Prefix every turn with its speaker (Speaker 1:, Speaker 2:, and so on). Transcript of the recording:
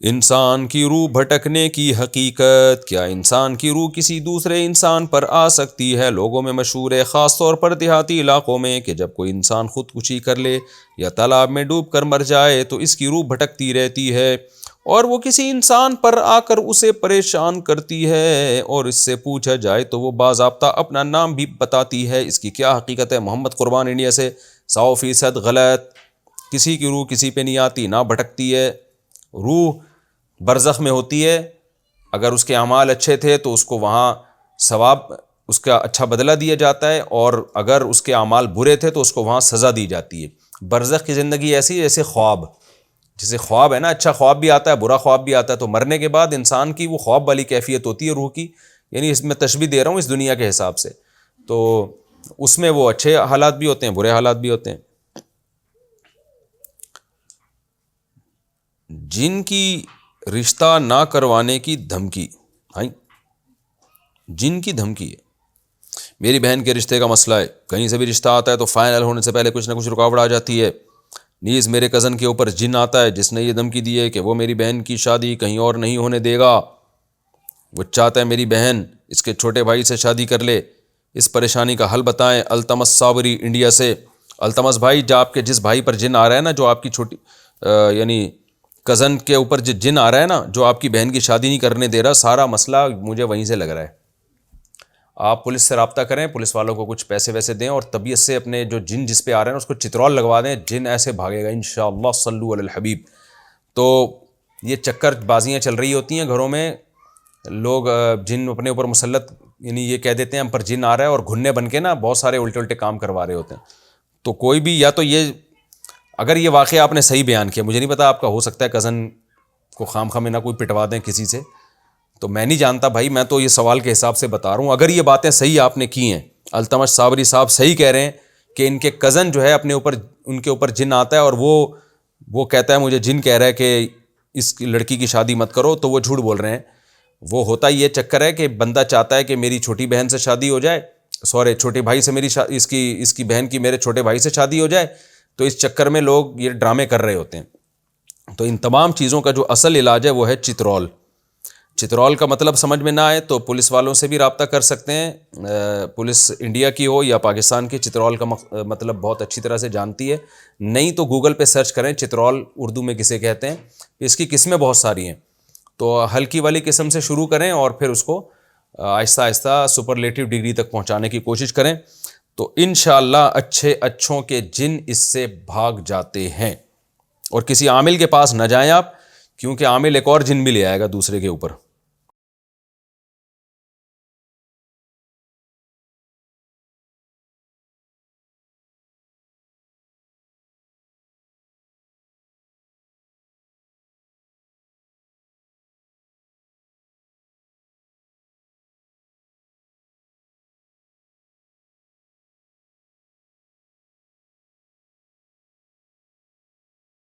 Speaker 1: انسان کی روح بھٹکنے کی حقیقت، کیا انسان کی روح کسی دوسرے انسان پر آ سکتی ہے؟ لوگوں میں مشہور ہے، خاص طور پر دیہاتی علاقوں میں، کہ جب کوئی انسان خودکشی کر لے یا تالاب میں ڈوب کر مر جائے تو اس کی روح بھٹکتی رہتی ہے اور وہ کسی انسان پر آ کر اسے پریشان کرتی ہے، اور اس سے پوچھا جائے تو وہ باضابطہ اپنا نام بھی بتاتی ہے۔ اس کی کیا حقیقت ہے؟ محمد قربان، انڈیا سے۔ 100% غلط۔ کسی کی روح کسی پہ نہیں آتی، نہ بھٹکتی ہے۔ روح برزخ میں ہوتی ہے، اگر اس کے اعمال اچھے تھے تو اس کو وہاں ثواب، اس کا اچھا بدلہ دیا جاتا ہے، اور اگر اس کے اعمال برے تھے تو اس کو وہاں سزا دی جاتی ہے۔ برزخ کی زندگی ایسی ہے جیسے خواب، جیسے خواب ہے نا، اچھا خواب بھی آتا ہے، برا خواب بھی آتا ہے، تو مرنے کے بعد انسان کی وہ خواب والی کیفیت ہوتی ہے روح کی، یعنی اس میں تشبیہ دے رہا ہوں اس دنیا کے حساب سے، تو اس میں وہ اچھے حالات بھی ہوتے ہیں، برے حالات بھی ہوتے ہیں۔ جن کی رشتہ نہ کروانے کی دھمکی، جن کی دھمکی ہے۔ میری بہن کے رشتے کا مسئلہ ہے، کہیں سے بھی رشتہ آتا ہے تو فائنل ہونے سے پہلے کچھ نہ کچھ رکاوٹ آ جاتی ہے۔ نیز میرے کزن کے اوپر جن آتا ہے جس نے یہ دھمکی دی ہے کہ وہ میری بہن کی شادی کہیں اور نہیں ہونے دے گا، وہ چاہتا ہے میری بہن اس کے چھوٹے بھائی سے شادی کر لے۔ اس پریشانی کا حل بتائیں۔ التمس صابری، انڈیا سے۔ التمس بھائی، جو آپ کے جس بھائی پر جن آ رہا ہے نا، جو آپ کی چھوٹی یعنی کزن کے اوپر جو جن آ رہا ہے نا، جو آپ کی بہن کی شادی نہیں کرنے دے رہا، سارا مسئلہ مجھے وہیں سے لگ رہا ہے۔ آپ پولیس سے رابطہ کریں، پولیس والوں کو کچھ پیسے ویسے دیں، اور طبیعت سے اپنے جو جن جس پہ آ رہے ہیں اس کو چترول لگوا دیں، جن ایسے بھاگے گا انشاءاللہ۔ صلو علی الحبیب۔ تو یہ چکر بازیاں چل رہی ہوتی ہیں گھروں میں، لوگ جن اپنے اوپر مسلط، یعنی یہ کہہ دیتے ہیں ہم پر جن آ رہا ہے، اور گھننے بن کے نا بہت سارے الٹے الٹے کام کروا رہے ہوتے ہیں۔ تو کوئی بھی، یا تو یہ اگر یہ واقعہ آپ نے صحیح بیان کیا، مجھے نہیں پتا، آپ کا ہو سکتا ہے کزن کو خام خواہ میں نہ کوئی پٹوا دیں کسی سے، تو میں نہیں جانتا بھائی، میں تو یہ سوال کے حساب سے بتا رہا ہوں۔ اگر یہ باتیں صحیح آپ نے کی ہیں، التمش صابری صاحب صحیح کہہ رہے ہیں کہ ان کے کزن جو ہے اپنے اوپر، ان کے اوپر جن آتا ہے، اور وہ کہتا ہے مجھے جن کہہ رہا ہے کہ اس لڑکی کی شادی مت کرو، تو وہ جھوٹ بول رہے ہیں۔ وہ ہوتا یہ چکر ہے کہ بندہ چاہتا ہے کہ میری چھوٹی بہن سے شادی ہو جائے، چھوٹے بھائی سے میری اس کی بہن کی میرے چھوٹے بھائی سے شادی ہو جائے، تو اس چکر میں لوگ یہ ڈرامے کر رہے ہوتے ہیں۔ تو ان تمام چیزوں کا جو اصل علاج ہے وہ ہے چترول۔ چترول کا مطلب سمجھ میں نہ آئے تو پولیس والوں سے بھی رابطہ کر سکتے ہیں، پولیس انڈیا کی ہو یا پاکستان کی، چترول کا مطلب بہت اچھی طرح سے جانتی ہے۔ نہیں تو گوگل پہ سرچ کریں چترول اردو میں کسے کہتے ہیں، اس کی قسمیں بہت ساری ہیں، تو ہلکی والی قسم سے شروع کریں اور پھر اس کو آہستہ آہستہ سپرلیٹو ڈگری تک پہنچانے کی کوشش کریں، تو انشاءاللہ اچھوں کے جن اس سے بھاگ جاتے ہیں۔ اور کسی عامل کے پاس نہ جائیں آپ، کیونکہ عامل ایک اور جن بھی لے آئے گا دوسرے کے اوپر۔